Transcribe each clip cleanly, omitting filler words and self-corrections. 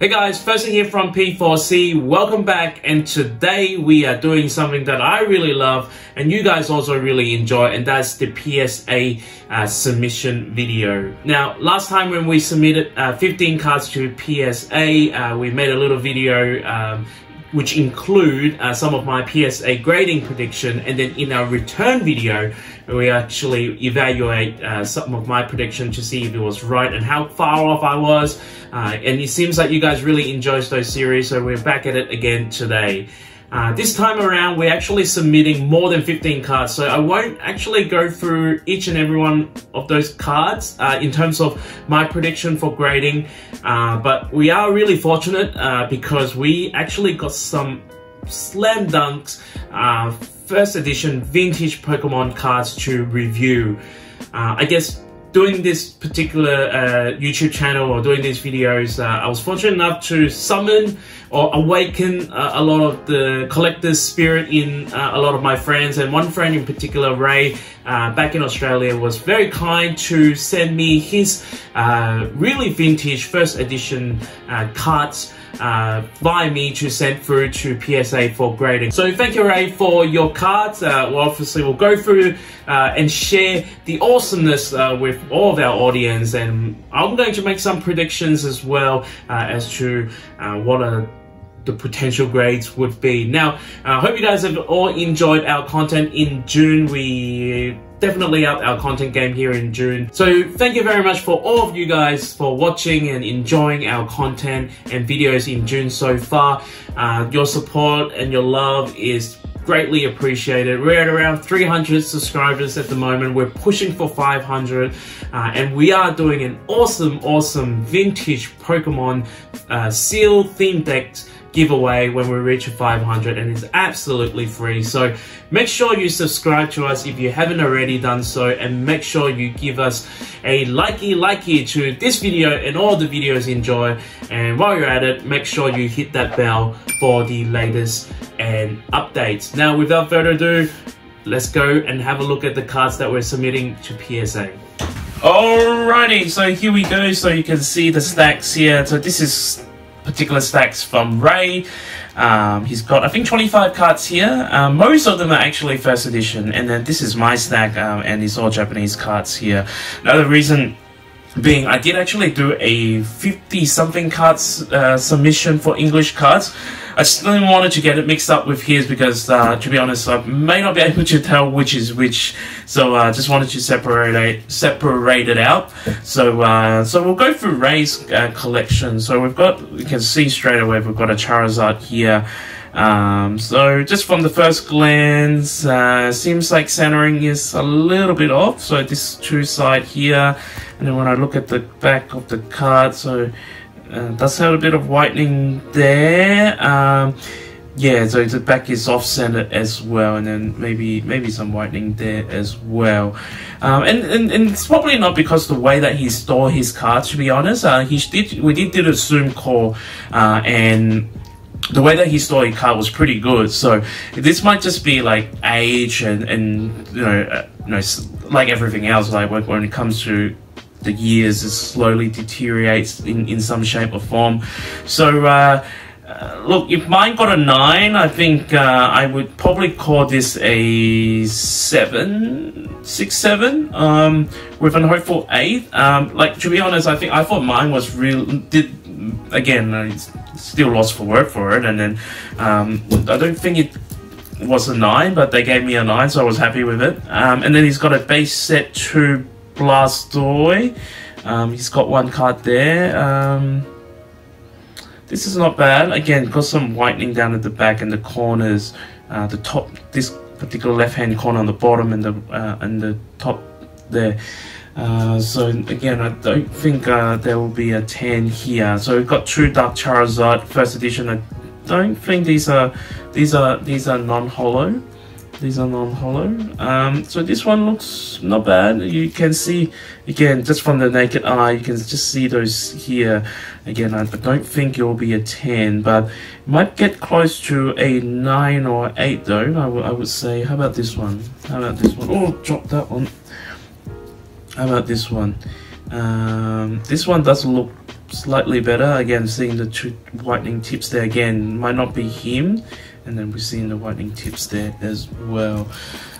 Hey guys, firstly here from P4C, welcome back, and today we are doing something that I really love and you guys also really enjoy, and that's the PSA submission video. Now, last time when we submitted 15 cards to PSA, we made a little video which include some of my PSA grading prediction, and then in our return video we actually evaluate some of my prediction to see if it was right and how far off I was, and it seems like you guys really enjoyed those series, so we're back at it again today. This time around we're actually submitting more than 15 cards, so I won't actually go through each and every one of those cards in terms of my prediction for grading, but we are really fortunate because we actually got some slam dunks first edition vintage Pokemon cards to review. I guess doing this particular YouTube channel or doing these videos, I was fortunate enough to summon or awaken a lot of the collector's spirit in a lot of my friends, and one friend in particular, Ray, back in Australia, was very kind to send me his really vintage first edition cards via me to send through to PSA for grading. So thank you, Ray, for your cards. Well, obviously we'll go through and share the awesomeness with all of our audience, and I'm going to make some predictions as well as to what the potential grades would be. Now, I hope you guys have all enjoyed our content in June. We definitely upped our content game here in June. So thank you very much for all of you guys for watching and enjoying our content and videos in June so far. Your support and your love is greatly appreciated. We're at around 300 subscribers at the moment. We're pushing for 500, and we are doing an awesome vintage Pokemon seal theme deck giveaway when we reach 500, and it's absolutely free. So make sure you subscribe to us if you haven't already done so, and make sure you give us a likey to this video and all the videos you enjoy. And while you're at it, make sure you hit that bell for the latest and updates. Now, without further ado, let's go and have a look at the cards that we're submitting to PSA. Alrighty, so here we go. So you can see the stacks here. So this is particular stacks from Ray. He's got, I think, 25 cards here. Most of them are actually first edition, and then this is my stack, and it's all Japanese cards here. Now, the reason being, I did actually do a 50-something cards submission for English cards. I still wanted to get it mixed up with his because, to be honest, I may not be able to tell which is which. So I just wanted to separate it out. So we'll go through Ray's collection. So we can see straight away we've got a Charizard here. So just from the first glance, seems like centering is a little bit off. So this two side here, and then when I look at the back of the card, so does have a bit of whitening there. Yeah, so the back is off-center as well, and then maybe some whitening there as well. And it's probably not because the way that he stored his cards, to be honest. We did a Zoom call, and the way that he stored his card was pretty good. So this might just be like age and you know, like everything else, like when it comes to the years, it slowly deteriorates in some shape or form. So look, if mine got a 9, I think I would probably call this a 7, 6, 7, with an hopeful 8. Like, to be honest, I thought mine was again, still lost for work for it, and then I don't think it was a 9, but they gave me a 9, so I was happy with it. And then he's got a base set 2 Blastoise. He's got one card there. This is not bad. Again, got some whitening down at the back and the corners. The top, this particular left-hand corner on the bottom, and the top there. So again, I don't think there will be a 10 here. So we've got 2 Dark Charizard first edition. I don't think these are non-hollow. These are non-hollow. So this one looks not bad. You can see, again, just from the naked eye, you can just see those here. Again, I don't think it will be a 10, but it might get close to a 9 or 8 though, I would say. How about this one? Oh, drop that one. How about this one? This one doesn't look slightly better. Again, seeing the two whitening tips there again, might not be him. And then we're seeing the whitening tips there as well.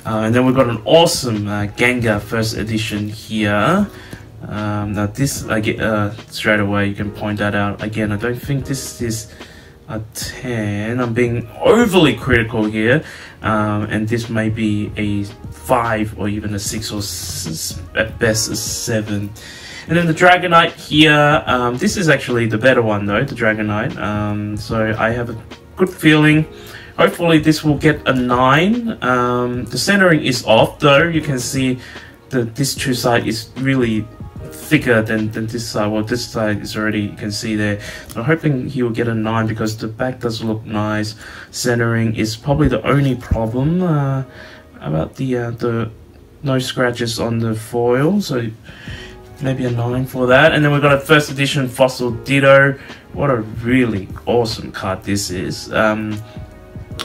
And then we've got an awesome Ganga first edition here. Now this, I get straight away, you can point that out. Again, I don't think this is a 10. I'm being overly critical here. And this may be a 5 or even a 6 or at best a 7. And then the Dragonite here, this is actually the better one though, the Dragonite. So I have a good feeling. Hopefully this will get a 9. The centering is off though. You can see that this two side is really thicker than this side. Well, this side is already, you can see there. So I'm hoping he will get a 9 because the back does look nice. Centering is probably the only problem about the no scratches on the foil. So maybe a 9 for that. And then we've got a first edition Fossil Dido. What a really awesome card this is.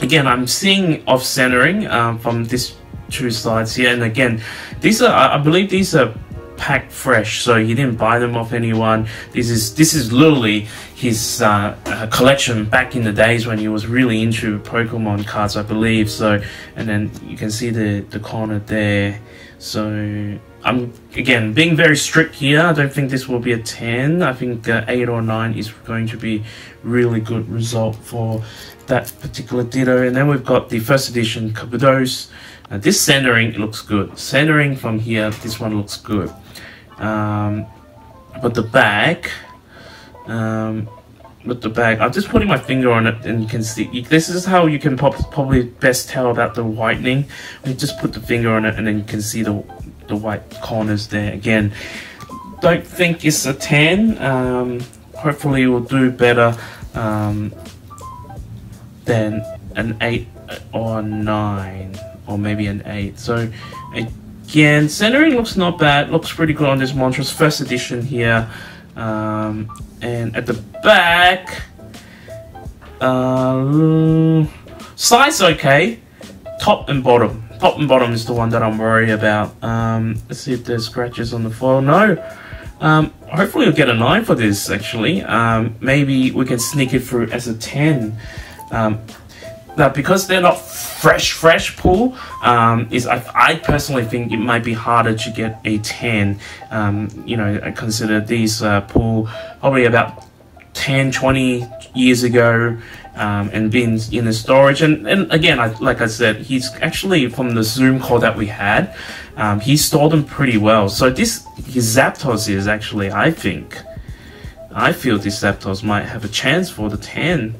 Again, I'm seeing off centering from these two sides here, and again, these are, I believe these are packed fresh, so he didn't buy them off anyone. This is literally his collection back in the days when he was really into Pokemon cards, I believe. So, and then you can see the corner there. So I'm again being very strict here. I don't think this will be a 10. I think 8 or 9 is going to be really good result for that particular Dido. And then we've got the first edition Kabutos. This centering looks good. Centering from here, this one looks good. But the back, I'm just putting my finger on it, and you can see. This is how you can probably best tell about the whitening. You just put the finger on it, and then you can see the white corners there. Again, don't think it's a 10. Hopefully, it will do better than an 8 or 9, or maybe an 8. So again, centering looks not bad, looks pretty good on this Montrose first edition here. And at the back, size okay, top and bottom is the one that I'm worried about. Let's see if there's scratches on the foil. No. Hopefully we'll get a 9 for this actually. Maybe we can sneak it through as a 10. Now, because they're not fresh pull, I personally think it might be harder to get a 10. You know, I consider these pull probably about 10-20 years ago, and been in the storage. And again, like I said, he's actually, from the Zoom call that we had, he stored them pretty well. So his Zapdos is actually, I feel this Zapdos might have a chance for the 10.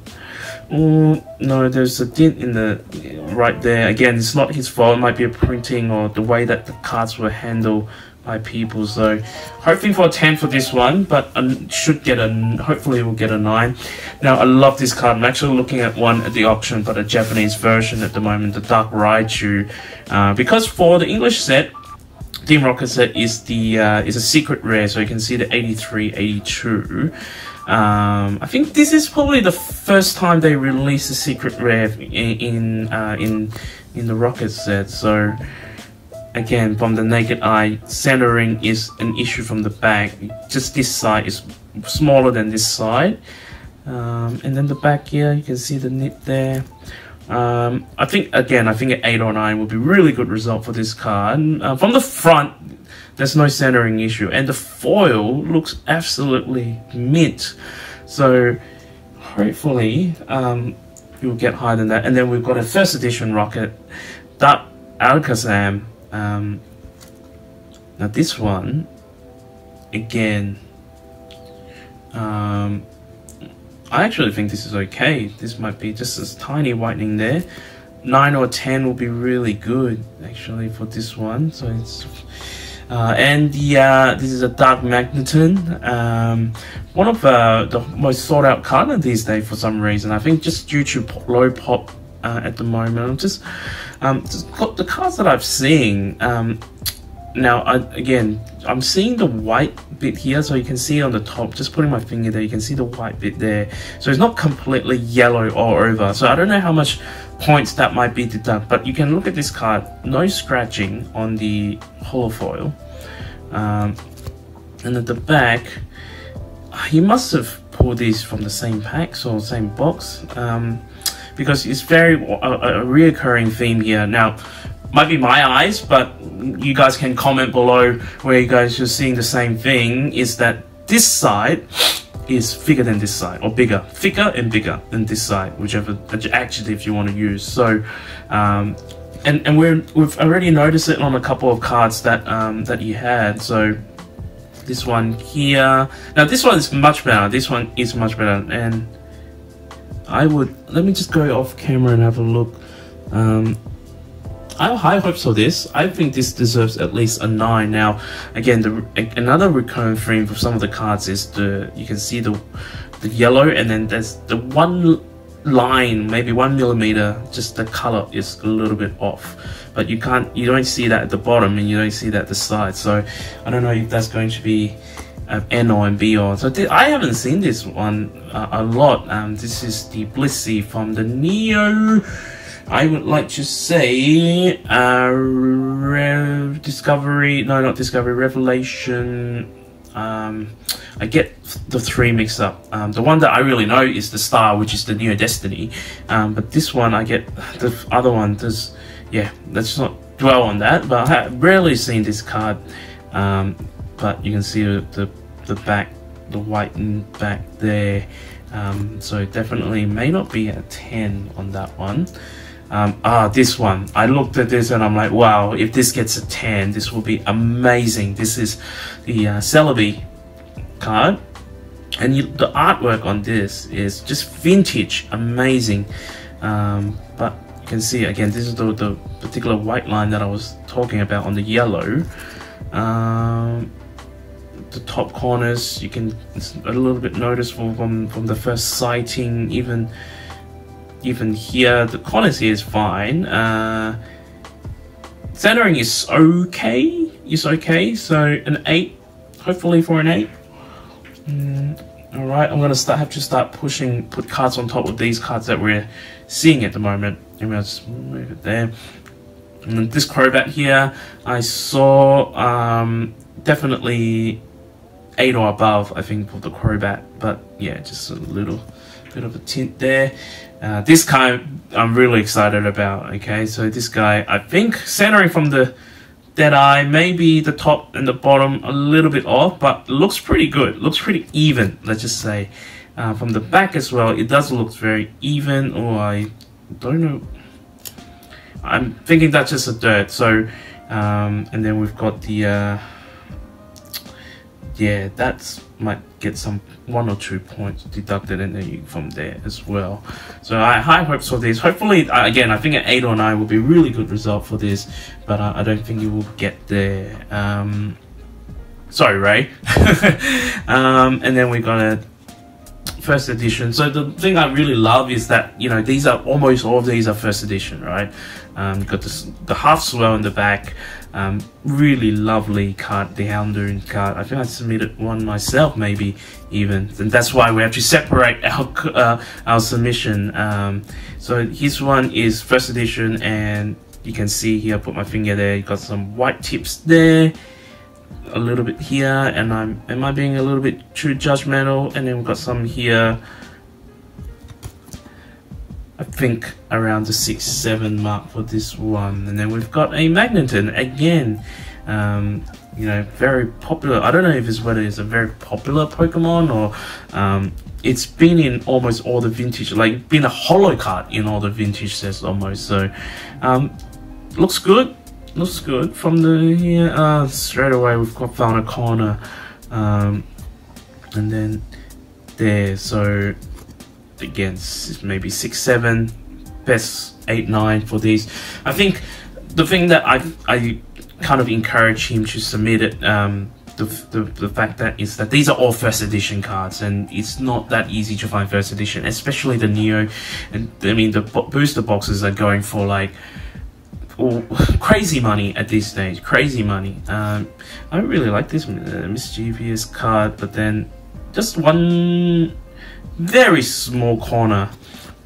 No, there's a dent in the right there. Again, it's not his fault. It might be a printing or the way that the cards were handled by people. So hoping for a 10 for this one, but should get hopefully we'll get a 9. Now, I love this card. I'm actually looking at one at the auction, but a Japanese version at the moment, the Dark Raichu, because for the English set, Team Rocket set is a secret rare, so you can see the 83, 82. I think this is probably the first time they released a secret rare in the Rocket set. So again, from the naked eye, centering is an issue from the back. Just this side is smaller than this side, and then the back here, you can see the nip there. I think an 8 or 9 would be really good result for this card. From the front, there's no centering issue, and the foil looks absolutely mint. So hopefully you'll get higher than that. And then we've got a first edition Rocket, Dark Alakazam. Now this one, again, I actually think this is okay. This might be just a tiny whitening there. 9 or 10 will be really good actually for this one. So it's this is a Dark Magneton, one of the most sought out cards these days for some reason. I think just due to low pop at the moment. Just the cards that I've seen. Now, I'm seeing the white bit here, so you can see on the top, just putting my finger there, you can see the white bit there. So it's not completely yellow all over. So I don't know how much points that might be deducted, but you can look at this card, no scratching on the holofoil. And at the back, he must have pulled these from the same packs or same box, because it's very a reoccurring theme here. Now, might be my eyes, but you guys can comment below where you guys are seeing the same thing, is that this side is bigger than this side, or bigger, thicker and bigger than this side, whichever adjective you want to use. So and we've already noticed it on a couple of cards that that you had. So this one here, now this one is much better, this one is much better, and I would, let me just go off camera and have a look. I have high hopes for this. I think this deserves at least a 9. Now, again, another recurring theme for some of the cards is you can see the yellow, and then there's the one line, maybe 1 millimeter, just the color is a little bit off. But you don't see that at the bottom, and you don't see that at the side. So I don't know if that's going to be N or B or so. I haven't seen this one a lot. This is the Blissey from the Neo. I would like to say Revelation. I get the 3 mixed up. The one that I really know is the Star, which is the Neo Destiny. But this one, I get the other one. Yeah, let's not dwell on that. But I have rarely seen this card. But you can see the back, the whitened back there. So definitely may not be a 10 on that one. This one, I looked at this and I'm like, wow, if this gets a 10, this will be amazing. This is the Celebi card, and the artwork on this is just vintage, amazing. But you can see again, this is the particular white line that I was talking about on the yellow. The top corners, it's a little bit noticeable from the first sighting. Even here, the corners here is fine. Centering is okay. So an 8, hopefully for an 8. All right, I'm gonna have to start put cards on top of these cards that we're seeing at the moment. And we'll just move it there. And then this Crobat here, I saw definitely 8 or above, I think, for the Crobat. But yeah, just a little bit of a tint there. This guy I'm really excited about. Okay, so this guy, I think centering from the dead eye, maybe the top and the bottom a little bit off, but looks pretty good, looks pretty even, let's just say. From the back as well, it does look very even, or I don't know, I'm thinking that's just a dirt. So and then we've got the yeah, that's might get some 1 or 2 points deducted in there from there as well. So I have high hopes for this. Hopefully, again, I think an 8 or 9 will be a really good result for this, but I don't think you will get there. Sorry, Ray. And then we got a first edition. So the thing I really love is that, you know, these are almost all of these are first edition, right? You've got the half swell in the back. Really lovely card, the Houndoom card. I think I submitted one myself, maybe even, and that's why we have to separate our submission. So his one is first edition, and you can see here, I put my finger there, you got some white tips there, a little bit here, and am I being a little bit too judgmental? And then we've got some here, I think around the 6-7 mark for this one. And then we've got a Magneton again, you know, very popular. I don't know if it's whether it's a very popular Pokemon or it's been in almost all the vintage, like been a holo card in all the vintage sets almost. So looks good from the here. Straight away we've found a corner, and then there. So again, maybe 6-7, best 8-9 for these. I think the thing that I kind of encourage him to submit it, the fact that is that these are all first edition cards, and it's not that easy to find first edition, especially the Neo. And I mean, the booster boxes are going for like crazy money at this stage, crazy money. I don't really like this mischievous card, but then just one very small corner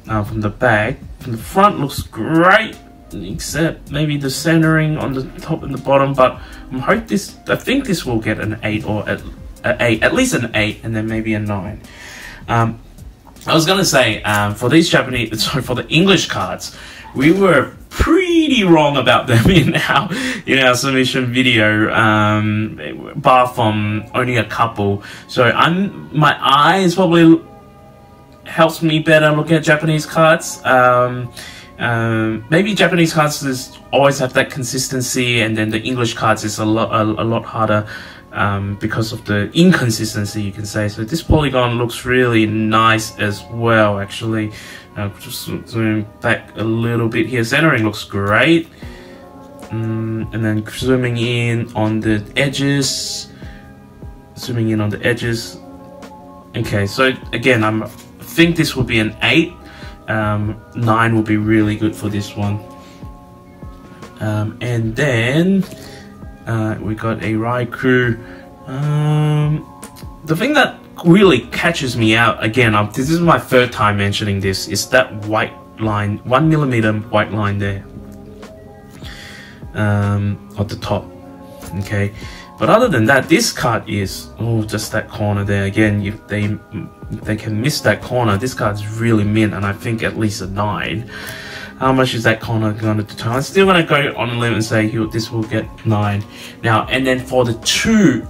from the back. From the front looks great, except maybe the centering on the top and the bottom, but I think this will get an 8 or an 8, at least an 8, and then maybe a 9. I was gonna say, for these for the English cards, we were pretty wrong about them in our submission video, bar from only a couple. So my eyes probably helps me better look at Japanese cards. Maybe Japanese cards just always have that consistency, and then the English cards is a lot harder because of the inconsistency, you can say. So this polygon looks really nice as well, actually. Just zoom back a little bit here. Centering looks great. And then zooming in on the edges. Okay, so again, I think this would be an 8. 9 would be really good for this one. And then we got a Ryker. The thing that really catches me out, again, this is my 3rd time mentioning this, is that white line, 1mm white line there at the top. Okay, but other than that, this card is just that corner there. Again, if they can miss that corner, this card's really mint, and I think at least a 9. How much is that corner going to determine? I'm still going to go on a limb and say this will get 9. Now, and then for the 2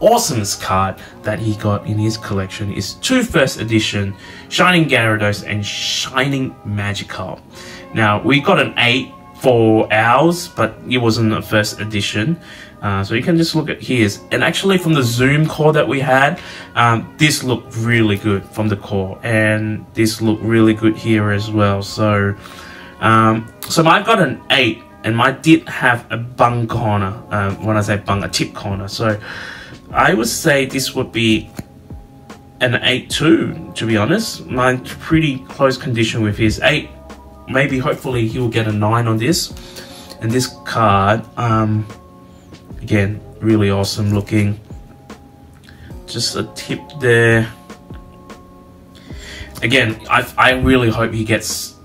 awesomest card that he got in his collection is 2 first edition Shining Gyarados and Shining Magikarp. Now, we got an 8 for ours, but it wasn't a first edition. So you can just look at his, and actually from the zoom core that we had, this looked really good from the core, and this looked really good here as well. So so I got an 8, and mine did have a bung corner. When I say bung, a tip corner. So I would say this would be an 8 too, to be honest. Mine's pretty close condition with his 8. Maybe hopefully he will get a 9 on this. And this card, again, really awesome looking. Just a tip there. Again, I really hope he gets,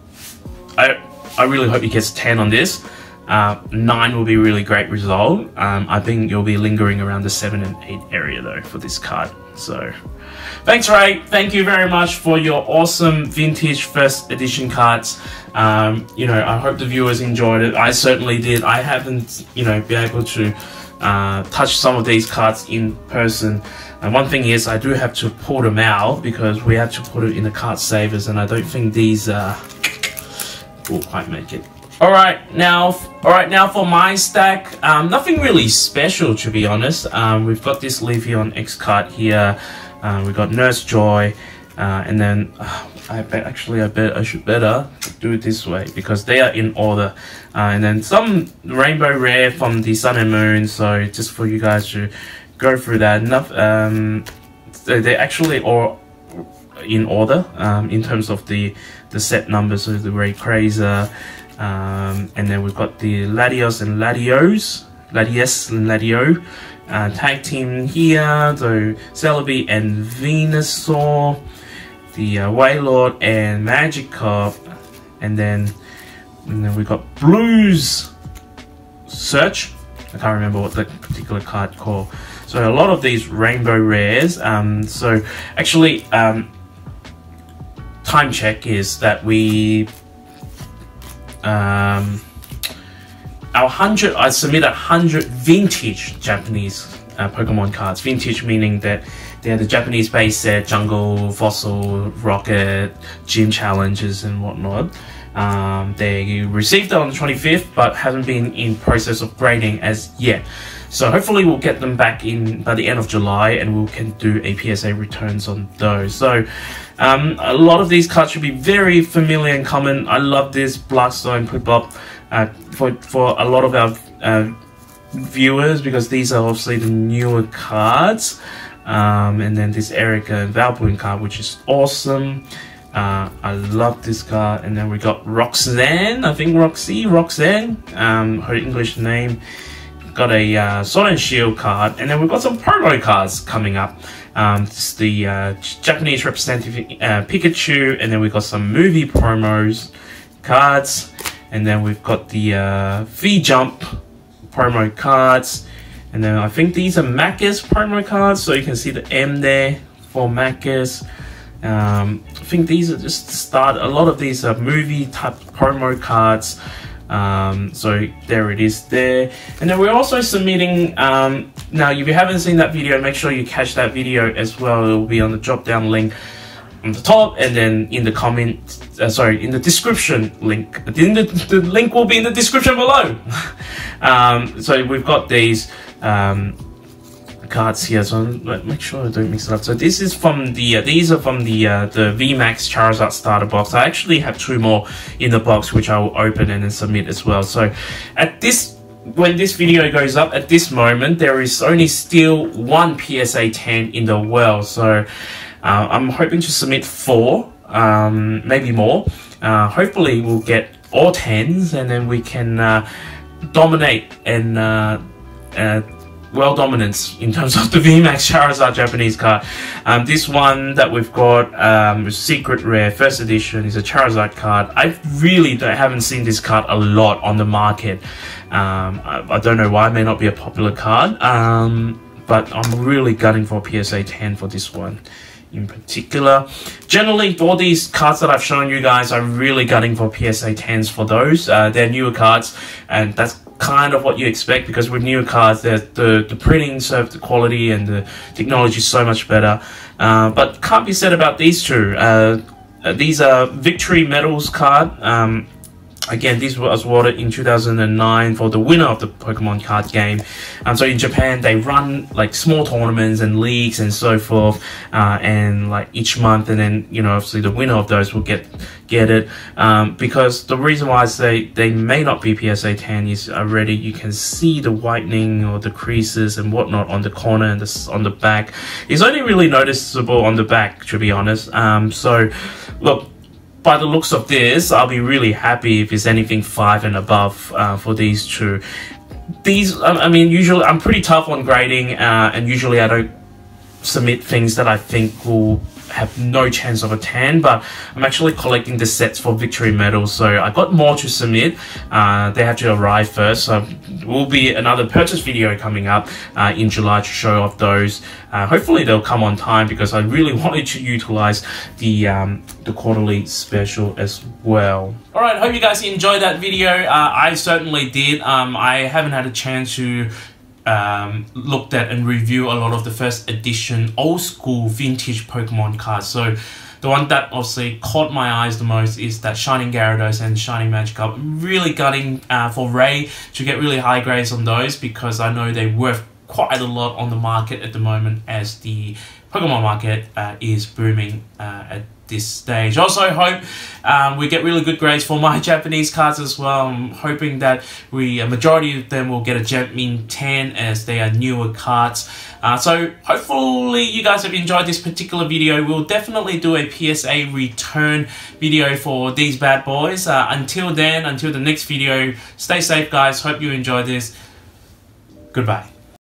I really hope he gets 10 on this. 9 will be a really great result. I think you'll be lingering around the 7 and 8 area though for this card. So thanks, Ray. Thank you very much for your awesome vintage first edition cards. I hope the viewers enjoyed it. I certainly did. I haven't, been able to touch some of these cards in person. And one thing is, I do have to pull them out because we have to put it in the card savers, and I don't think these will quite make it. Alright, now for my stack, nothing really special, to be honest. We've got this Leafeon X card here. We've got Nurse Joy, and then I bet I should better do it this way because they are in order. And then some Rainbow Rare from the Sun and Moon, so just for you guys to go through that. They're actually all in order in terms of the set numbers, so the Rayquaza, and then we've got the Latios and Latios, Latias and Latio, tag team here, so Celebi and Venusaur, the Wailord and Magikarp, and then we got Blues Search. I can't remember what the particular card called. So a lot of these Rainbow Rares. So actually, time check is that we I submit 100 vintage Japanese Pokemon cards. Vintage meaning that they're the Japanese base set, Jungle, Fossil, Rocket, Gym Challenges and whatnot. They received it on the 25th, but haven't been in process of grading as yet. So hopefully we'll get them back in by the end of July, and we can do a PSA returns on those. So a lot of these cards should be very familiar and common. I love this Blackstone Piplup for a lot of our viewers, because these are obviously the newer cards. And then this Erica and Valpoon card, which is awesome. I love this card. And then we got Roxanne, I think Roxanne, her English name. Got a Sword and Shield card, and then we've got some promo cards coming up. It's the Japanese representative Pikachu, and then we've got some movie promos cards, and then we've got the V-Jump promo cards, and And then I think these are Macus promo cards, so you can see the M there for Macus. I think these are just start. A lot of these are movie type promo cards. So there it is there. And then we're also submitting, now if you haven't seen that video, make sure you catch that video as well. It will be on the drop down link on the top, and then in the comment, in the description link. The link will be in the description below. So we've got these cards here, so make sure I don't mix it up. So this is from the these are from the VMAX Charizard starter box. I actually have 2 more in the box, which I will open and then submit as well. So at this, when this video goes up, at this moment there is only still 1 PSA 10 in the world. So I'm hoping to submit 4, maybe more. Hopefully we'll get all 10s, and then we can dominate and world dominance in terms of the VMAX Charizard Japanese card. This one that we've got, Secret Rare, first edition, is a Charizard card. I really haven't seen this card a lot on the market. I don't know why, it may not be a popular card, but I'm really gunning for PSA 10 for this one in particular. Generally, all these cards that I've shown you guys, I'm really gunning for PSA 10s for those. They're newer cards, and that's kind of what you expect, because with newer cards, the printing, the quality and the technology is so much better. But can't be said about these two. These are Victory Medals card. Again, this was awarded in 2009 for the winner of the Pokemon card game. So in Japan, they run like small tournaments and leagues and so forth, and like each month, and then, you know, obviously the winner of those will get it. Because the reason why I say they may not be PSA 10 is already you can see the whitening or the creases and whatnot on the corner and on the back. It's only really noticeable on the back, to be honest. So look, by the looks of this, I'll be really happy if it's anything 5 and above for these two. These, I mean, usually I'm pretty tough on grading, and usually I don't submit things that I think will have no chance of a 10, but I'm actually collecting the sets for Victory Medals, so I got more to submit. They have to arrive first, so will be another purchase video coming up in July to show off those. Hopefully they'll come on time, because I really wanted to utilize the quarterly special as well. Alright, hope you guys enjoyed that video. I certainly did. I haven't had a chance to looked at and review a lot of the first edition old school vintage Pokemon cards. So the one that obviously caught my eyes the most is that Shining Gyarados and Shining Magikarp. I'm really gunning for Ray to get really high grades on those, because I know they're worth quite a lot on the market at the moment, as the Pokemon market is booming at this stage. Also hope we get really good grades for my Japanese cards as well. I'm hoping that a majority of them will get a Gem 10, as they are newer cards. So hopefully you guys have enjoyed this particular video. We'll definitely do a PSA return video for these bad boys. Until then, until the next video, stay safe guys. Hope you enjoyed this. Goodbye.